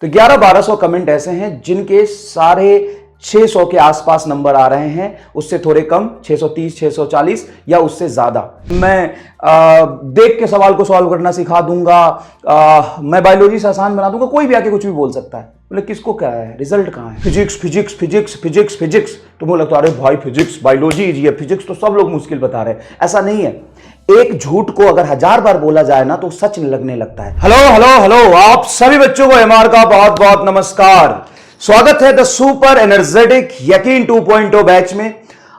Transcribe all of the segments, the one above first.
तो 11-1200 कमेंट ऐसे हैं जिनके सारे 600 के आसपास नंबर आ रहे हैं, उससे थोड़े कम 630, 640 या उससे ज्यादा। मैं देख के सवाल को सॉल्व करना सिखा दूंगा, मैं बायोलॉजी से आसान बना दूंगा। कोई भी आके कुछ भी बोल सकता है, बोले किसको क्या है, रिजल्ट कहाँ है? Physics physics physics physics physics. तो बोला तो अरे भाई फिजिक्स बायोलॉजी ये फिजिक्स तो सब लोग मुश्किल बता रहे हैं। ऐसा नहीं है, एक झूठ को अगर 1000 बार बोला जाए ना तो सच लगने लगता है। हेलो हेलो हेलो, आप सभी बच्चों को एमआर का बहुत बहुत नमस्कार। स्वागत है द सुपर एनर्जेटिक यकीन 2.0 बैच में।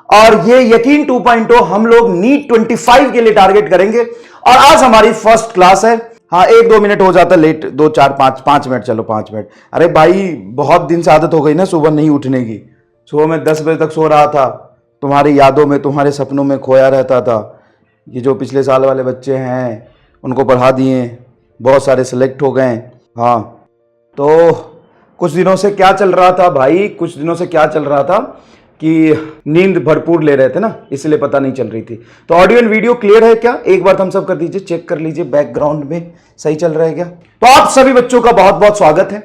और ये यकीन 2.0 हम लोग नीट 25 के लिए टारगेट करेंगे और आज हमारी फर्स्ट क्लास है। हाँ, 1-2 मिनट हो जाता लेट, 2 4 5 मिनट, चलो 5 मिनट। अरे भाई बहुत दिन से आदत हो गई ना सुबह नहीं उठने की। सुबह में 10 बजे तक सो रहा था, तुम्हारी यादों में तुम्हारे सपनों में खोया रहता था। ये जो पिछले साल वाले बच्चे हैं उनको पढ़ा दिए, बहुत सारे सिलेक्ट हो गए। हाँ, तो कुछ दिनों से क्या चल रहा था भाई, कुछ दिनों से क्या चल रहा था कि नींद भरपूर ले रहे थे ना, इसलिए पता नहीं चल रही थी। तो ऑडियो एंड वीडियो क्लियर है क्या? एक बार थम्स अप कर दीजिए, चेक कर लीजिए बैकग्राउंड में सही चल रहा है क्या। तो आप सभी बच्चों का बहुत बहुत स्वागत है।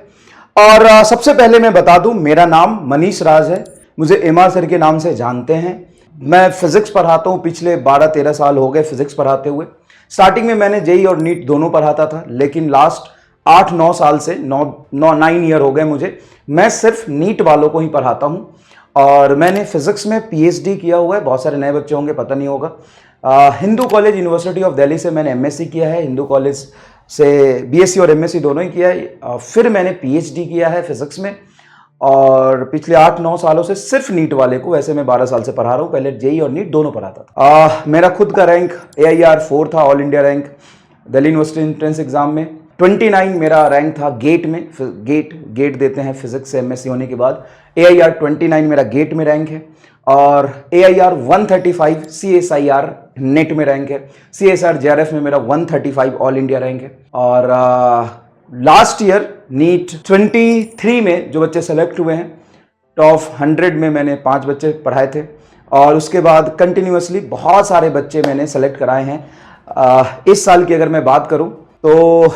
और सबसे पहले मैं बता दूं, मेरा नाम मनीष राज है, मुझे एमआर सर के नाम से जानते हैं। मैं फिजिक्स पढ़ाता हूं, पिछले 12-13 साल हो गए फिजिक्स पढ़ाते हुए। स्टार्टिंग में मैंने जेई और नीट दोनों पढ़ाता था, लेकिन लास्ट 8-9 साल से 9 ईयर हो गए मुझे, मैं सिर्फ नीट वालों को ही पढ़ाता हूं। और मैंने फिजिक्स में पीएचडी किया हुआ है, बहुत सारे नए बच्चे होंगे पता नहीं होगा। Hindu college university of Delhi से मैंने एमएससी किया है, हिंदू कॉलेज से बीएससी और एमएससी दोनों ही किया है। फिर मैंने पीएचडी किया है फिजिक्स में, और पिछले 8-9 सालों से सिर्फ नीट वाले को, वैसे मैं 12 साल से पढ़ा रहा हूँ, पहले जेई और नीट दोनों पढ़ाता था। मेरा खुद का रैंक AIR 4 था, all India rank Delhi university entrance exam में। 29 मेरा रैंक था गेट में, गेट देते हैं फिजिक्स से एमएससी होने के बाद। AIR 29 मेरा गेट में रैंक है, और AIR 135 CSIR नेट में रैंक है। CSIR JRF में मेरा 135 ऑल इंडिया रैंक है। और लास्ट ईयर नीट 23 में जो बच्चे सेलेक्ट हुए हैं, टॉप 100 में मैंने 5 बच्चे पढ़ाए थे, और उसके बाद कंटिन्यूसली बहुत सारे बच्चे मैंने सेलेक्ट कराए हैं। इस साल की अगर मैं बात करूं तो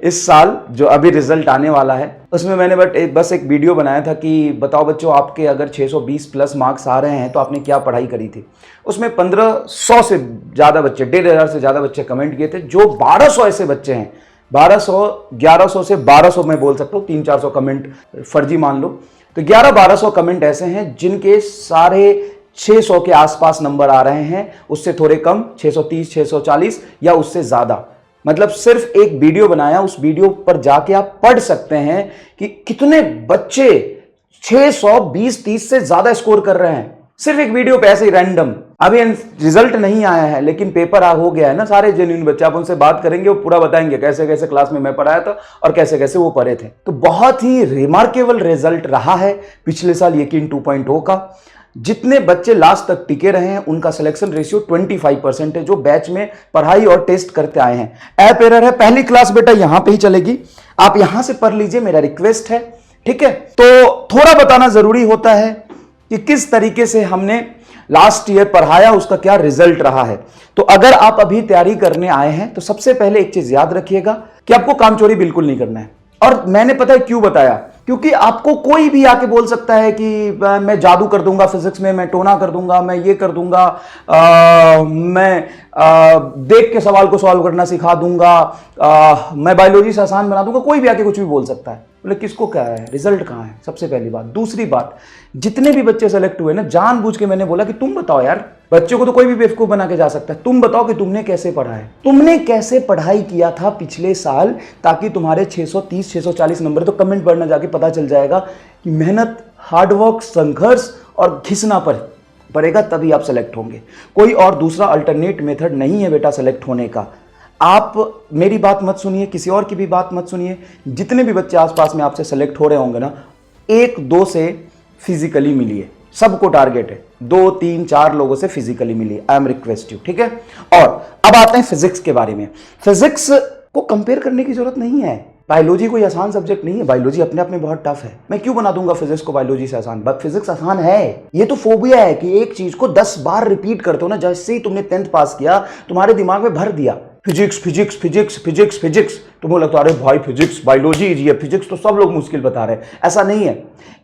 इस साल जो अभी रिजल्ट आने वाला है उसमें मैंने बस एक वीडियो बनाया था कि बताओ बच्चों, आपके अगर 620 प्लस मार्क्स आ रहे हैं तो आपने क्या पढ़ाई करी थी। उसमें 1500 से ज़्यादा बच्चे, 1500 से ज़्यादा बच्चे कमेंट किए थे। जो 1200 ऐसे बच्चे हैं, 1100 से 1200 मैं बोल सकता हूँ, 300-400 कमेंट फर्जी मान लो, तो 11-1200 कमेंट ऐसे हैं जिनके सारे 600 के आसपास नंबर आ रहे हैं, उससे थोड़े कम 630, 640 या उससे ज़्यादा। मतलब सिर्फ एक वीडियो बनाया, उस वीडियो पर जाके आप पढ़ सकते हैं कि कितने बच्चे 620-30 से ज्यादा स्कोर कर रहे हैं सिर्फ एक वीडियो पे, ऐसे ही रैंडम। अभी रिजल्ट नहीं आया है लेकिन पेपर हो गया है ना, सारे जेन्युइन बच्चे, आप उनसे बात करेंगे, वो पूरा बताएंगे कैसे कैसे क्लास में मैं पढ़ाया था और कैसे कैसे वो पढ़े थे। तो बहुत ही रिमार्केबल रिजल्ट रहा है पिछले साल यकीन 2.0 का। जितने बच्चे लास्ट तक टिके रहे हैं उनका सिलेक्शन रेशियो 25% है, जो बैच में पढ़ाई और टेस्ट करते आए हैं। ऐप एरर है, पहली क्लास बेटा यहां पे ही चलेगी, आप यहां से पढ़ लीजिए, मेरा रिक्वेस्ट है, ठीक है। तो थोड़ा बताना जरूरी होता है कि किस तरीके से हमने लास्ट ईयर पढ़ाया, उसका क्या रिजल्ट रहा है। तो अगर आप अभी तैयारी करने आए हैं तो सबसे पहले एक चीज याद रखिएगा कि आपको कामचोरी बिल्कुल नहीं करना है। और मैंने पता है क्यों बताया, क्योंकि आपको कोई भी आके बोल सकता है कि मैं जादू कर दूंगा फिजिक्स में, मैं टोना कर दूंगा, मैं ये कर दूंगा, मैं देख के सवाल को सॉल्व करना सिखा दूंगा, मैं बायोलॉजी से आसान बना दूंगा। कोई भी आके कुछ भी बोल सकता है, बोले किसको क्या है, रिजल्ट कहाँ है, सबसे पहली बात। दूसरी बात, जितने भी बच्चे सेलेक्ट हुए ना, जानबूझ के मैंने बोला कि तुम बताओ यार, बच्चों को तो कोई भी बेवकूफ बना के जा सकता है, तुम बताओ कि तुमने कैसे पढ़ा है, तुमने कैसे पढ़ाई किया था पिछले साल, ताकि तुम्हारे 630 640 नंबर, तो कमेंट पढ़ना जाके पता चल जाएगा कि मेहनत, हार्डवर्क, संघर्ष और घिसना पड़ेगा, तभी आप सेलेक्ट होंगे। कोई और दूसरा अल्टरनेट मेथड नहीं है बेटा सेलेक्ट होने का। आप मेरी बात मत सुनिए, किसी और की भी बात मत सुनिए। जितने भी बच्चे आसपास में आपसे सेलेक्ट हो रहे होंगे ना, 1-2 से फिजिकली मिलिए, सबको टारगेट है, 2, 3, 4 लोगों से फिजिकली मिलिए, आई एम रिक्वेस्ट यू, ठीक है। और अब आते हैं फिजिक्स के बारे में। फिजिक्स को कंपेयर करने की जरूरत नहीं है, बायोलॉजी कोई आसान सब्जेक्ट नहीं है, बायोलॉजी अपने आप में बहुत टफ है। मैं क्यों बना दूंगा फिजिक्स को बायोलॉजी से आसान, बट फिजिक्स आसान है। ये तो फोबिया है कि एक चीज को 10 बार रिपीट करते हो ना, जैसे ही तुमने 10th पास किया तुम्हारे दिमाग में भर दिया, physics physics physics physics physics, तो मुझे लगता है अरे भाई फिजिक्स बायोलॉजी ये फिजिक्स तो सब लोग मुश्किल बता रहे हैं। ऐसा नहीं है।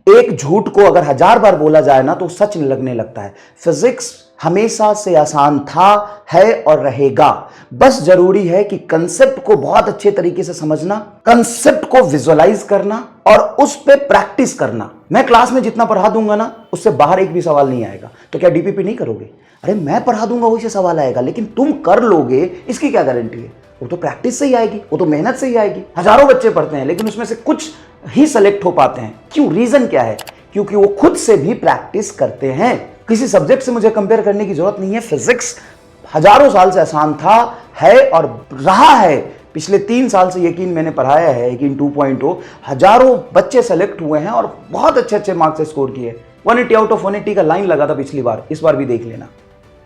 एक झूठ को अगर 1000 बार बोला जाए ना तो सच लगने लगता है। फिजिक्स हमेशा से आसान था, है और रहेगा। बस जरूरी है कि कंसेप्ट को बहुत अच्छे तरीके से समझना, कंसेप्ट को विजुअलाइज करना और उस पे प्रैक्टिस करना। मैं क्लास में जितना पढ़ा दूंगा ना उससे बाहर एक भी सवाल नहीं आएगा। तो क्या डीपीपी नहीं करोगे? अरे मैं पढ़ा दूंगा वही से सवाल आएगा, लेकिन तुम कर लोगे इसकी क्या गारंटी है? वो तो प्रैक्टिस से ही आएगी, वो तो मेहनत से ही आएगी। हजारों बच्चे पढ़ते हैं लेकिन उसमें से कुछ ही सेलेक्ट हो पाते हैं। क्यों? रीजन क्या है? क्योंकि वो खुद से भी प्रैक्टिस करते हैं। किसी सब्जेक्ट से मुझे कंपेयर करने की जरूरत नहीं है। फिजिक्स हजारों साल से आसान था, है और रहा है। पिछले 3 साल से यकीन मैंने पढ़ाया है यकीन 2.0, हजारों बच्चे सेलेक्ट हुए हैं और बहुत अच्छे अच्छे मार्क्स से स्कोर किए। 180 आउट ऑफ 180 का लाइन लगा था पिछली बार, इस बार भी देख लेना।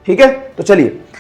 ठीक है, तो चलिए